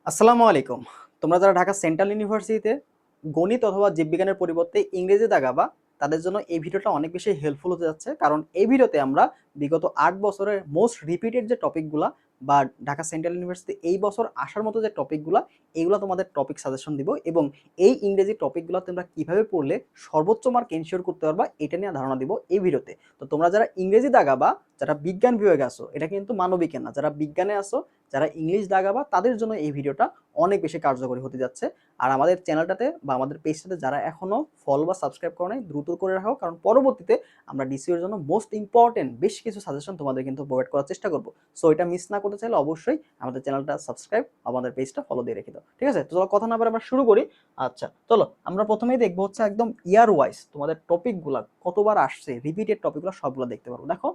আসসালামু আলাইকুম। তোমরা যারা ঢাকা সেন্ট্রাল ইউনিভার্সিটিতে গণিত অথবা জীববিজ্ঞানের পরিবর্তে ইংরেজি দাগাবা, তাদের জন্য এই ভিডিওটা অনেক বেশি হেল্পফুল হতে যাচ্ছে। কারণ এই ভিডিওতে আমরা বিগত ৮ বছরের মোস্ট রিপিটেড যে টপিকগুলা বা ঢাকা সেন্ট্রাল ইউনিভার্সিটি এই বছর আসার মতো যে টপিকগুলা, এইগুলা তোমাদের টপিক সাজেশন দিব এবং এই ইংরেজি টপিকগুলা তোমরা কিভাবে পড়লে সর্বোচ্চ মার্ক এনশিওর করতে পারবা, এটা নিয়ে ধারণা দিব এই ভিডিওতে। তো তোমরা যারা ইংরেজি দাগাবা, যারা বিজ্ঞান বিভাগে আসো, এটা কিন্তু মানবিকের না, যারা বিজ্ঞানে আসো, যারা ইংলিশ দাগাবা, তাদের জন্য এই ভিডিওটা অনেক বেশি কার্যকরী হতে যাচ্ছে। আর আমাদের চ্যানেলটাতে বা আমাদের পেজটাতে যারা এখনো ফলো বা সাবস্ক্রাইব করো নাই, দ্রুত করে রাখো, কারণ পরবর্তীতে আমরা ডিসিওর জন্য মোস্ট ইম্পর্টেন্ট বেশ কিছু সাজেশন তোমাদের কিন্তু প্রোভাইড করার চেষ্টা করবো। সো এটা মিস না করতে চাইলে অবশ্যই আমাদের চ্যানেলটা সাবস্ক্রাইব, আমাদের পেজটা ফলো দিয়ে রেখে দাও, ঠিক আছে? তো চলো কথা না বলে আমরা শুরু করি। আচ্ছা চলো, আমরা প্রথমেই দেখবো হচ্ছে একদম ইয়ার ওয়াইজ তোমাদের টপিকগুলো কতবার আসছে, রিপিটেড টপিকগুলো সবগুলো দেখতে পারবো। দেখো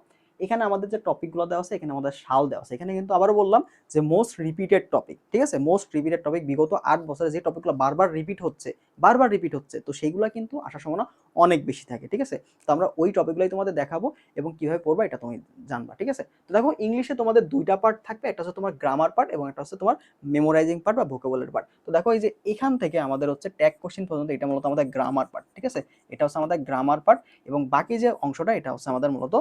এখানে আমাদের যে টপিকগুলো দেওয়া আছে, এখানে আমাদের সাল দেওয়া আছে। এখানে কিন্তু আবারও বললাম যে মোস্ট রিপিটেড টপিক, ঠিক আছে? মোস্ট রিপিটেড টপিক বিগত ৮ বছরে যে টপিকগুলো বারবার রিপিট হচ্ছে, তো সেইগুলো কিন্তু আসার সম্ভাবনা অনেক বেশি থাকে, ঠিক আছে? তো আমরা ওই টপিকগুলোই তোমাদের দেখাবো এবং কিভাবে পড়বা এটা তুমি জানবা, ঠিক আছে? তো দেখো ইংলিশে তোমাদের দুইটা পার্ট থাকবে, একটা হচ্ছে তোমার গ্রামার পার্ট এবং একটা হচ্ছে তোমার মেমোরাইজিং পার্ট বা ভোকাবুলারি পার্ট। তো দেখো এই যে এখান থেকে আমাদের হচ্ছে ট্যাগ কোশ্চেন পর্যন্ত, এটা মূলত আমাদের গ্রামার পার্ট, ঠিক আছে? এটা হচ্ছে আমাদের গ্রামার পার্ট এবং বাকি যে অংশটা এটা হচ্ছে আমাদের মূলত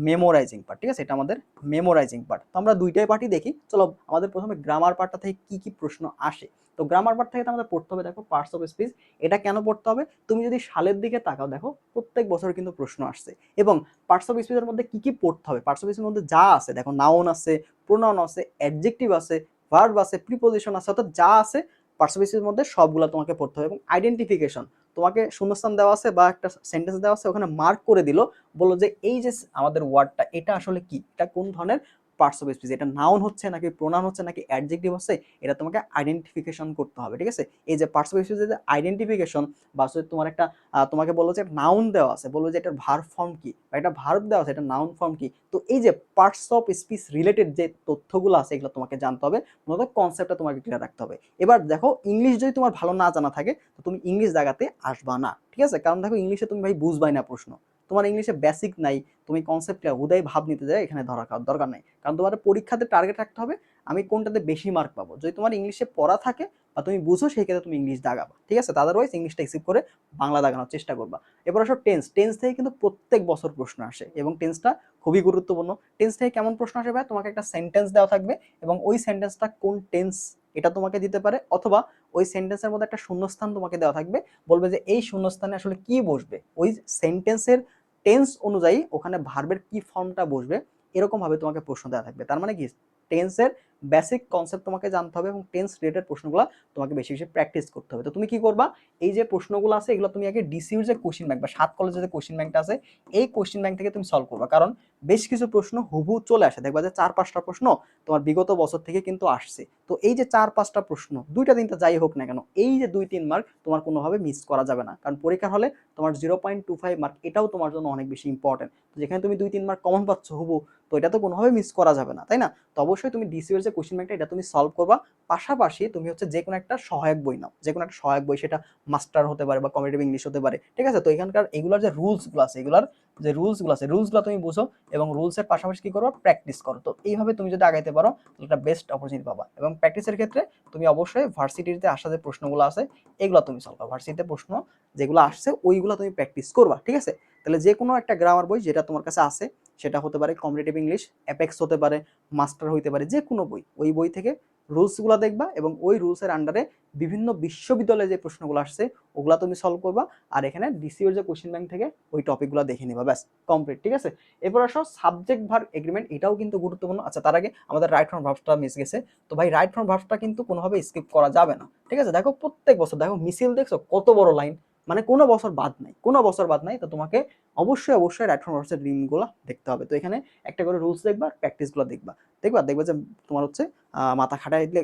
মেমোরাইজিং পার্ট, ঠিক আছে? এটা আমাদের মেমোরাইজিং পার্ট। তো আমরা দুইটাই পার্টই দেখি। চলো আমাদের প্রথমে গ্রামার পার্টটা থেকে কি কি প্রশ্ন আসে। তো গ্রামার পার্ট থেকে আমাদের পড়তে হবে, দেখো পার্টস অফ স্পিচ। এটা কেন পড়তে হবে? তুমি যদি সালের দিকে তাকাও, দেখো প্রত্যেক বছর কিন্তু প্রশ্ন আসছে এবং পার্টস অফ স্পিচের মধ্যে কি কি পড়তে হবে। পার্টস অফ স্পিচের মধ্যে যা আছে, দেখো নাউন আছে, প্রোনাউন আছে, অ্যাডজেক্টিভ আছে, ভার্ব আছে, প্রিপোজিশন আছে, অর্থাৎ যা আছে পার্টস অফ স্পিচের মধ্যে সবগুলো তোমাকে পড়তে হবে। এবং আইডেন্টিফিকেশন, তোমাকে শূন্যস্থান দেওয়া আছে বা একটা সেন্টেন্স দেওয়া আছে, ওখানে মার্ক করে দিল, বললো যে এই যে আমাদের ওয়ার্ডটা এটা আসলে কি, এটা কোন ধরনের পার্টস অফ স্পিচ, এটা নাউন হচ্ছে নাকি প্রোনাউন হচ্ছে নাকি অ্যাডজেক্টিভ হচ্ছে, এটা তোমাকে আইডেন্টিফিকেশন করতে হবে, ঠিক আছে? এই যে পার্টস অফ স্পিচের যে আইডেন্টিফিকেশন বা তোমার একটা তোমাকে বললো যে নাউন দেওয়া আছে, বললো যে এটার ভার্ব ফর্ম কি, বা এটা ভার্ব দেওয়া আছে, এটা নাউন ফর্ম কি। তো এই যে পার্টস অফ স্পিচ রিলেটেড যে তথ্যগুলো আছে, এগুলো তোমাকে জানতে হবে, মূলত কনসেপ্টটা তোমাকে ক্লিয়ার রাখতে হবে। এবার দেখো ইংলিশ যদি তোমার ভালো না জানা থাকে, তো তুমি ইংলিশ জায়গাতে আসবা না, ঠিক আছে? কারণ দেখো ইংলিশে তুমি ভাই বুঝবাই না প্রশ্ন, তোমার ইংলিশে বেসিক নাই, তুমি কনসেপ্টটা উদয় ভাব নিতে যায়, এখানে ধরা খাওয়ার দরকার নাই। কারণ তোমার পরীক্ষাতে টার্গেট রাখতে হবে আমি কোনটাতে বেশি মার্ক পাবো। যদি তোমার ইংলিশে পড়া থাকে বা তুমি বুঝো, সেই ক্ষেত্রে তুমি ইংলিশ দাগাবা, ঠিক আছে? আদারওয়াইজ ইংলিশটা এক্সিপ করে বাংলা দাগানোর চেষ্টা করবা। এবার আসো টেন্স। টেন্স থেকে কিন্তু প্রত্যেক বছর প্রশ্ন আসে এবং টেন্সটা খুবই গুরুত্বপূর্ণ। টেন্স থেকে কেমন প্রশ্ন আসে ভাই? তোমাকে একটা সেন্টেন্স দেওয়া থাকবে এবং ওই সেন্টেন্সটা কোন টেন্স এটা তোমাকে দিতে পারে, অথবা ওই সেন্টেন্সের মধ্যে একটা শূন্যস্থান তোমাকে দেওয়া থাকবে, বলবে যে এই শূন্যস্থানে আসলে কি বসবে, ওই সেন্টেন্সের টেন্স অনুযায়ী ওখানে ভার্বের কি ফর্মটা বসবে, এরকম ভাবে তোমাকে প্রশ্ন দেওয়া থাকবে। তার মানে কি, টেন্সের বেসিক কনসেপ্ট তোমাকে জানতে হবে এবং টেন্স রিলেটেড প্রশ্নগুলো তোমাকে বেশি বেশি প্র্যাকটিস করতে হবে। তো তুমি কি করবা, এই যে প্রশ্নগুলো আছে এগুলো তুমি আগে ডিসিউর যে কোশ্চেন ব্যাংক বা ৭ কলেজের যে কোশ্চেন ব্যাংকটা আছে, এই কোশ্চেন ব্যাংক থেকে তুমি সলভ করবা। কারণ বেশ কিছু প্রশ্ন হুবহু চলে আসে, দেখবা যে ৪-৫টা প্রশ্ন তোমার বিগত বছর থেকে কিন্তু আসছে। তো এই যে ৪-৫টা প্রশ্ন, ২টা ৩টা যাই হোক না কেন, এই যে ২-৩ মার্ক তোমার কোনোভাবে মিস করা যাবে না। কারণ পরীক্ষার হলে তোমার 0.25 মার্ক, এটাও তোমার জন্য অনেক বেশি ইম্পর্টেন্ট। যেখানে তুমি ২-৩ মার্ক কমন পাচ্ছ হুবহু, তো এটা তো কোনোভাবে মিস করা যাবে না, তাই না? তো অবশ্যই তুমি ডিসিউর যে কোশ্চেন ব্যাংকটা এটা তুমি সলভ করবা। পাশাপাশি তুমি হচ্ছে যে কোনো একটা সহায়ক বই নাও, যে কোনো একটা সহায়ক বই, সেটা মাস্টার হতে পারে বা কম্পিটিটিভ ইংলিশ হতে পারে, ঠিক আছে? তো এখানকার এগুলার যে রুলসগুলো আছে, এগুলার যে রুলসগুলো আছে, রুলসগুলো তুমি বুঝো এবং রুলসের পাশাপাশি কি করো, প্র্যাকটিস করো। তো এইভাবে তুমি যদি আগাইতে পারো, একটা বেস্ট অপরচুনিটি পাবা। এবং প্র্যাকটিসের ক্ষেত্রে তুমি অবশ্যই ভার্সিটিতে আসা যে প্রশ্নগুলো আছে, এগুলো তুমি সলভ করো। ভার্সিটিতে প্রশ্ন যেগুলো আসছে ওইগুলো তুমি প্র্যাকটিস করবা, ঠিক আছে? তাহলে যে কোনো একটা গ্রামার বই যেটা তোমার কাছে আছে, সেটা হতে পারে কম্পিটিটিভ ইংলিশ, অ্যাপেক্স হতে পারে, মাস্টার হইতে পারে, যে কোনো বই, ওই বই থেকে রুলসগুলো দেখবা এবং ওই রুলসের আন্ডারে বিভিন্ন বিশ্ববিদ্যালয়ে যে প্রশ্নগুলো আসছে ওগুলা তুমি সলভ করবা। আর এখানে ডিসিওর যে কোশ্চেন ব্যাংক থেকে ওই টপিকগুলো দেখে নিবা, ব্যাস কমপ্লিট, ঠিক আছে? এরপর আসো সাবজেক্ট ভার্ব এগ্রিমেন্ট, এটাও কিন্তু গুরুত্বপূর্ণ। আচ্ছা তার আগে আমাদের রাইট ফ্রম ভার্বটা মিস গেছে। তো ভাই রাইট ফ্রম ভার্বটা কিন্তু কোনোভাবে স্কিপ করা যাবে না, ঠিক আছে? দেখো প্রত্যেক বছর, দেখো মিছিল দেখছো কত বড় লাইন, মানে কোনো বছর বাদ নাই, কোনো বছর বাদ নাই। তো তোমাকে অবশ্যই অবশ্যই রাইট ফ্রম ভার্বসের রিমগুলো দেখতে হবে। তো এখানে একটা করে রুলস দেখবা, প্র্যাকটিসগুলো দেখবা, দেখবা যে তোমার হচ্ছে মাথা খাটাই দিলে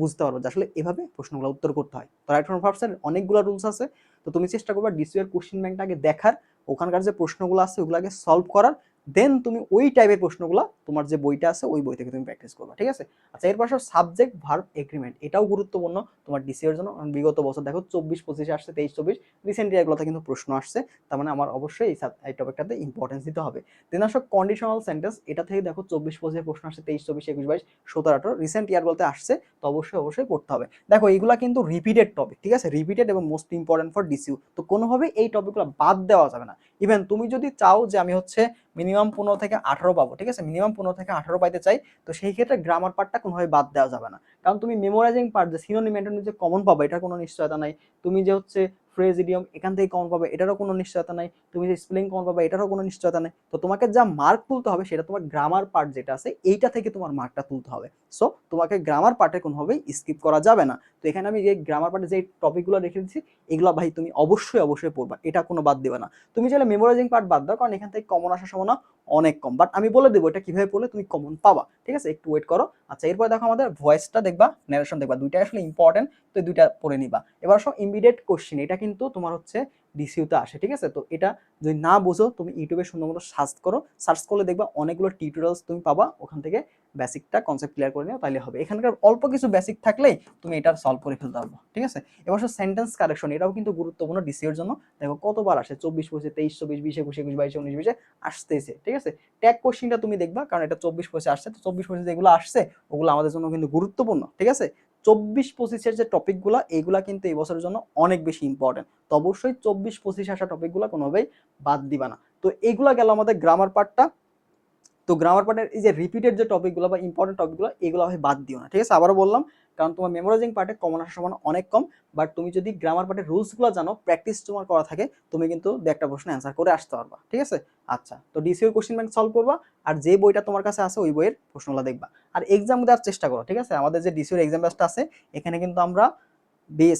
বুঝতে পারবো যে আসলে এভাবে প্রশ্নগুলো উত্তর করতে হয়। তো রাইট ফ্রম ভার্বসের অনেকগুলো রুলস আছে। তো তুমি চেষ্টা করবা ডিসিও এর কোশ্চেন ব্যাংকটা আগে দেখার, ওখানকার যে প্রশ্নগুলো আছে ওগুলো আগে সলভ করার, দেন তুমি ওই টাইপের প্রশ্নগুলো তোমার যে বইটা আছে ওই বই থেকে তুমি প্র্যাকটিস করবা, ঠিক আছে। আচ্ছা, এর পাশে সাবজেক্ট ভার্ব এগ্রিমেন্ট, এটাও গুরুত্বপূর্ণ তোমার ডিসিএর জন্য। বিগত বছর দেখো 24-25 আসছে, 23-24 রিসেন্ট ইয়ারগুলোতে কিন্তু প্রশ্ন আসছে, তার মানে আমার অবশ্যই এই টপিকটাতে ইম্পর্টেন্স দিতে হবে। দেন আসো কন্ডিশনাল সেন্টেন্স, এটা থেকে দেখো 24-25 প্রশ্ন আসছে, 23-24, 21-22, 17-18 রিসেন্ট ইয়ারগুলোতে আসছে, তো অবশ্যই পড়তে হবে। দেখো এইগুলা কিন্তু রিপিটেড টপিক, ঠিক আছে, রিপিটেড এবং মোস্ট ইম্পর্টেন্ট ফর ডিসিউ, তো কোনোভাবে এই টপিকগুলো বাদ দেওয়া যাবে না। ইভেন তুমি যদি চাও যে আমি হচ্ছে মিনিমাম 15 থেকে 18 পাবো, ঠিক আছে, মিনিমাম 15 থেকে 18 পাইতে চাই, তো সেই ক্ষেত্রে গ্রামার পার্টটা কোনোভাবে বাদ দেওয়া যাবে না। কারণ তুমি মেমোরাইজিং পার্ট যে সিনোনিম অ্যান্টোনিম যে কমন পাবে এটার কোনো নিশ্চয়তা নাই, তুমি যে হচ্ছে ফ্রেজ ইডিয়ম এখান থেকে কমন পাবে এটারও কোনো নিশ্চয়তা নাই, তুমি যে স্পেলিং কমন পাবে এটারও কোনো নিশ্চয়তা নাই। তো তোমাকে যা মার্ক তুলতে হবে সেটা তোমার গ্রামার পার্ট যেটা আছে এইটা থেকে তোমার মার্কটা তুলতে হবে। সো তোমাকে গ্রামার পার্টে কোনোভাবেই স্কিপ করা যাবে না। তো এখানে আমি যে গ্রামার পার্টে যে টপিকগুলো রেখে দিচ্ছি এগুলো ভাই তুমি অবশ্যই পড়বা, এটা কোনো বাদ দিবে না। তুমি চাইলে মেমোরাইজিং পার্ট বাদ দাও, কারণ এখান থেকে কমন আসার সম্ভাবনা অনেক কম, বাট আমি বলে দেবো এটা কিভাবে পড়লে তুমি কমন পাবা, ঠিক আছে, একটু ওয়েট করো। আচ্ছা, এরপর দেখো আমাদের ভয়েসটা দেখবা, ন্যারেশন দেখবা, দুইটাই আসলে ইম্পর্টেন্ট, তো দুইটা পড়ে নিবা। এবার সব ইমিডিয়েট কোশ্চেন, এটা কিন্তু তোমার হচ্ছে ডিসিউতে আসে, ঠিক আছে। তো এটা যদি না বুঝো তুমি ইউটিউবে সুন্দর মতো সার্চ করলে দেখবা অনেকগুলো টিউটোরিয়ালস তুমি পাবা, ওখান থেকে বেসিকটা কনসেপ্ট ক্লিয়ার করে নিও তাহলে হবে। এখানকার অল্প কিছু বেসিক থাকলেই তুমি এটা সলভ করে ফেলতে পারবো, ঠিক আছে। এবার সেন্টেন্স কারেকশন, এটাও কিন্তু গুরুত্বপূর্ণ ডিসিউর জন্য। দেখো কতবার আসে, 24-25, 23-24, 20-21, 21-22, 19-20 আসতেছে, ঠিক আছে। ট্যাগ কোশ্চেনটা তুমি দেখবা, কারণ এটা 24-25 আসছে, তো 24-25 যেগুলো আসছে ওগুলো আমাদের জন্য কিন্তু গুরুত্বপূর্ণ, ঠিক আছে। 24-25 যে টপিকগুলো এইগুলা কিন্তু এই বছরের জন্য অনেক বেশি ইম্পর্টেন্ট, তো অবশ্যই 24-25 আসা টপিকগুলো কোনোভাবেই বাদ দিবা না। তো এইগুলা গেল আমাদের গ্রামার পার্টটা। তো গ্রামার পার্টের এই যে রিপিটেড যে টপিকগুলো বা ইম্পর্টেন্ট টপিকগুলো এগুলো ভাই বাদ দিও না, ঠিক আছে। আবারও বললাম, কারণ তোমার মেমোরাইজিং পার্টে কমন আসার সম্ভাবনা অনেক কম, বাট তুমি যদি গ্রামার পার্টের রুলসগুলো জানো, প্র্যাকটিস তোমার করা থাকে, তুমি কিন্তু একটা প্রশ্ন অ্যান্সার করে আসতে পারবা, ঠিক আছে। আচ্ছা, তো ডিসিওর কোশ্চেন ব্যাংক সলভ করবা, আর যে বইটা তোমার কাছে আছে ওই বইয়ের প্রশ্নগুলো দেখবা, আর এক্সাম দেওয়ার চেষ্টা করো, ঠিক আছে। আমাদের যে ডিসিওর এক্সাম ব্যাচটা আছে এখানে কিন্তু আমরা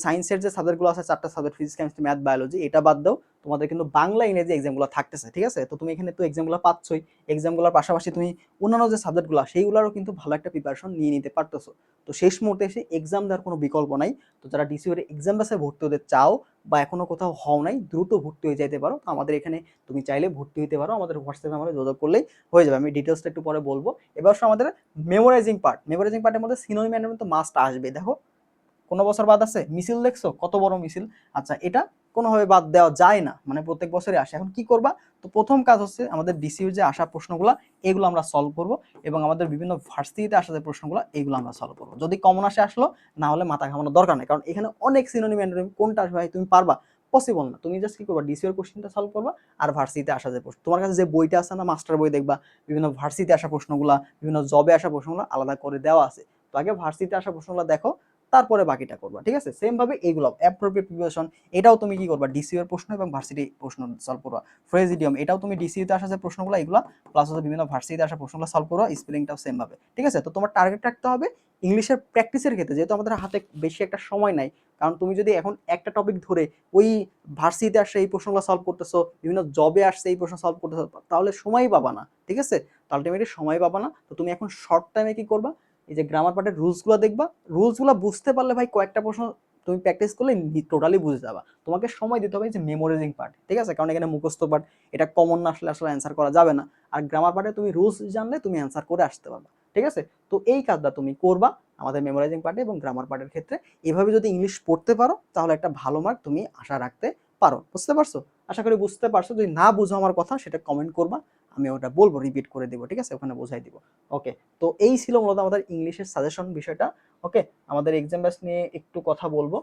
সায়েন্সের যে সাবজেক্টগুলো আছে, 4টা subject, physics, chemistry, math, biology, এটা বাদ দাও, তোমাদের কিন্তু বাংলা ইংরেজি এক্সামগুলো থাকতেছে, ঠিক আছে। তো তুমি এখানে তো এক্সামগুলো পাচ্ছই, এক্সামগুলোর পাশাপাশি তুমি অন্যান্য যে সাবজেক্টগুলো সেইগুলোরও কিন্তু ভালো একটা প্রিপারেশন নিয়ে নিতে পারতেছো। তো শেষ মুহূর্তে এসে এক্সাম দেওয়ার কোনো বিকল্প নাই। তো যারা ডিসিওর এক্সাম ব্যাচে ভর্তি হতে চাও বা এখনো কোথাও হও নাই, দ্রুত ভর্তি হয়ে যাইতে পারো। তো আমাদের এখানে তুমি চাইলে ভর্তি হতে পারো, আমাদের হোয়াটসঅ্যাপে আমরা যোগাযোগ করলেই হয়ে যাবে। আমি ডিটেলসটা একটু পরে বলবো। এবার আমাদের মেমোরাইজিং পার্টের মধ্যে সিনোনিম অ্যান্টোনিম তো মাস্ট আসবে। দেখো কোনো বছর বাদ আছে, মিছিল দেখছো কত বড় মিছিল। আচ্ছা, এটা কোনোভাবে বাদ দেওয়া যায় না, মানে প্রত্যেক বছরই আসে। এখন কি করবা, তো প্রথম কাজ হচ্ছে আমাদের ডিসিউর যে আসা প্রশ্নগুলো এগুলো আমরা সলভ করব, এবং আমাদের বিভিন্ন ভার্সিটিতে আসা যে প্রশ্নগুলো এগুলো আমরা সলভ করবো। যদি কমন আসে আসলো, না হলে মাথা ঘামানোর দরকার নেই, কারণ এখানে অনেক সিনোনিম অ্যান্টোনিম, কোনটা আসবে ভাই তুমি পারবা, পসিবল না। তুমি জাস্ট কি করবা, ডিসিওর কোশ্চেনটা সলভ করবা, আর ভার্সিটিতে আসা যে প্রশ্ন, তোমার কাছে যে বইটা আছে না, মাস্টার বই, দেখবা বিভিন্ন ভার্সিটিতে আসা প্রশ্নগুলো, বিভিন্ন জবে আসা প্রশ্নগুলো আলাদা করে দেওয়া আছে। তো আগে ভার্সিটিতে আসা প্রশ্নগুলো দেখো, তারপরে বাকিটা করবা, ঠিক আছে। সেম ভাবে এইগুলো অ্যাপ্রোপ্রিয়েট প্রিপারেশন, এটাও তুমি কি করবা, ডিসিউ এর প্রশ্ন এবং ভার্সিটি প্রশ্ন সলভ করবা। ফ্রেজ ইডিয়ম, এটাও তুমি ডিসিউ তে আসা যে প্রশ্নগুলো এগুলা, প্লাস হচ্ছে বিভিন্ন ভার্সিটিতে আসা প্রশ্নগুলো সলভ করবা, স্পেলিংটাও সেম ভাবে, ঠিক আছে। তো তোমার টার্গেট রাখতে হবে ইংলিশের প্র্যাকটিসের ক্ষেত্রে, যেহেতু আমাদের হাতে বেশি একটা সময় নাই, কারণ তুমি যদি এখন একটা টপিক ধরে ওই ভার্সিটিতে আসছে এই প্রশ্নগুলো সলভ করতেছো, বিভিন্ন জবে আসছে এই প্রশ্ন সলভ করতেছো, তাহলে সময়ই পাবা না, ঠিক আছে। তো আলটিমেটলি সময় পাবা না। তো তুমি এখন শর্ট টাইমে কি করবা, এই যে গ্রামার পার্টের রুলসগুলো দেখবা, রুলসগুলো বুঝতে পারলে ভাই কয়েকটা প্রশ্ন তুমি প্র্যাকটিস করলে টোটালি বুঝে যাবা। তোমাকে সময় দিতে হবে যে মেমোরাইজিং পার্ট, ঠিক আছে, কারণ এখানে মুখস্থ পার্ট, এটা কমন না আসলে অ্যান্সার করা যাবে না। আর গ্রামার পার্টে তুমি রুলস জানলে তুমি অ্যান্সার করে আসতে পারবা, ঠিক আছে। তো এই কাজটা তুমি করবা আমাদের মেমোরাইজিং পার্টে এবং গ্রামার পার্টের ক্ষেত্রে। এভাবে যদি ইংলিশ পড়তে পারো তাহলে একটা ভালো মার্ক তুমি আশা রাখতে পারো। বুঝতে পারছো? আশা করি বুঝতে পারছো। যদি না বুঝো আমার কথা সেটা কমেন্ট করবা, আমি ওটা বলবো, রিপিট করে দিব, ঠিক আছে, ওখানে বোঝাই দিব। ওকে, তো এই ছিল মূলত আমাদের ইংলিশের সাজেশন বিষয়টা। ওকে, আমাদের এক্সাম ব্যাচ নিয়ে একটু কথা বলবো।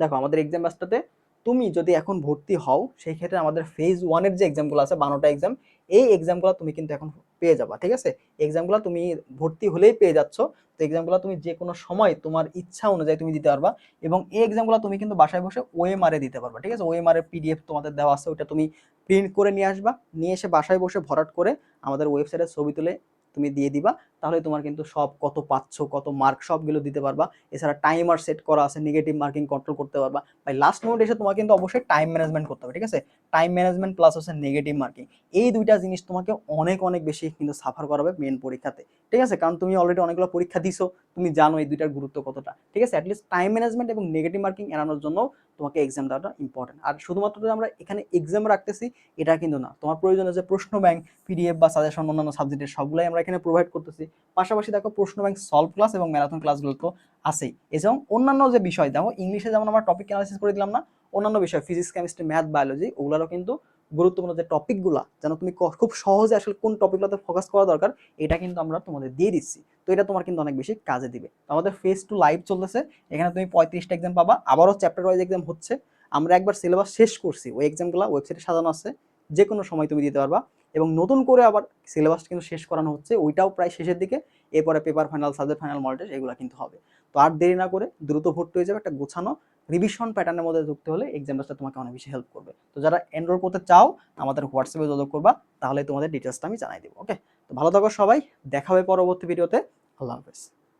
দেখো আমাদের এক্সাম ব্যাচটাতে তুমি যদি এখন ভর্তি হও, সেই ক্ষেত্রে আমাদের ফেজ 1-এর যে এক্সামগুলো আছে 12টা এক্সাম, এই এক্সামগুলো তুমি কিন্তু এখন পেয়ে যাবা, ঠিক আছে। এক্সামগুলো তুমি ভর্তি হলেই পেয়ে যাচ্ছ। তো এক্সামগুলো তুমি যে কোনো সময় তোমার ইচ্ছা অনুযায়ী তুমি দিতে পারবা, এবং এই এক্সামগুলো তুমি কিন্তু বাসায় বসে ওএমআর-এ দিতে পারবা, ঠিক আছে। ওএমআর-এর পিডিএফ তোমাদের দেওয়া আছে, ওইটা তুমি প্রিন্ট করে নিয়ে আসবা, নিয়ে এসে বাসায় বসে ভরাট করে আমাদের ওয়েবসাইটে ছবি তুলে তুমি দিয়ে দিবা। তাহলে তোমার কিন্তু সব কত পাচ্ছ, কত মার্ক সবগুলো দিতে পারবা। এছাড়া টাইমার সেট করা আছে, নেগেটিভ মার্কিং কন্ট্রোল করতে পারবা। ভাই লাস্ট মোমেন্ট এসে তোমাকে কিন্তু অবশ্যই টাইম ম্যানেজমেন্ট করতে হবে, ঠিক আছে? টাইম ম্যানেজমেন্ট প্লাস হচ্ছে নেগেটিভ মার্কিং, এই দুইটা জিনিস তোমাকে অনেক অনেক বেশি কিন্তু সাফার করাবে মেন পরীক্ষাতে, ঠিক আছে? কারণ তুমি অলরেডি অনেকগুলো পরীক্ষা দিছো, তুমি জানো এই দুইটার গুরুত্ব কতটা, ঠিক আছে? অ্যাটলিস্ট টাইম ম্যানেজমেন্ট এবং নেগেটিভ মার্কিং এড়ানোর জন্য তোমাকে এক্সাম দেওয়াটা ইম্পর্টেন্ট। আর শুধুমাত্র যে আমরা এখানে এক্সাম রাখতেছি এটা কিন্তু না, তোমার প্রয়োজন আছে প্রশ্ন ব্যাংক, পিডিএফ বা সাজেশন অন্যান্য সাবজেক্টের সবগুলাই আমরা এখানে প্রোভাইড করতেছি। পাশাপাশি দেখো প্রশ্ন ব্যাংক সলভ ক্লাস এবং ম্যারাথন ক্লাসগুলো তো আছেই। এছাড়াও অন্যান্য যে বিষয়, দেখো ইংলিশে যেমন আমরা টপিক অ্যানালাইসিস করে দিলাম না, অন্যান্য বিষয় ফিজিক্স, কেমিস্ট্রি, ম্যাথ, বায়োলজি ওগুলোরও কিন্তু গুরুত্বপূর্ণ যে টপিকগুলো, যেন তুমি খুব সহজে আসলে কোন টপিকগুলোতে ফোকাস করা দরকার এটা কিন্তু আমরা তোমাদের দিয়ে দিচ্ছি। তো এটা তোমার কিন্তু অনেক বেশি কাজে দিবে। আমাদের ফেজ টু লাইভ চলতেছে, এখানে তুমি 35টা এক্সাম পাবা, আবারও চ্যাপ্টার ওয়াইজ এক্সাম হচ্ছে। আমরা একবার সিলেবাস শেষ করছি, ওই এক্সামগুলো ওয়েবসাইটে সাজানো আছে, যে কোনো সময় তুমি দিতে পারবা। এবং নতুন করে আবার সিলেবাস কিন্তু শেষ করানো হচ্ছে, ওইটাও প্রায় শেষের দিকে। এরপরে paper final, subject final, model test এগুলো কিন্তু হবে। তো আর দেরি না করে দ্রুত ভর্তি হয়ে যাবে, একটা গোছানো রিভিশন প্যাটার্নের মধ্যে ঢুকতে হলে এক্সাম ব্যাচটা তোমাকে অনেক বেশি হেল্প করবে। তো যারা এনরোল করতে চাও আমাদের হোয়াটসঅ্যাপে যোগাযোগ করবা, তাহলে তোমাদের ডিটেলসটা আমি জানাই দেবো। ওকে, তো ভালো থাকো সবাই, দেখা হবে পরবর্তী ভিডিওতে। আল্লাহ হাফেজ।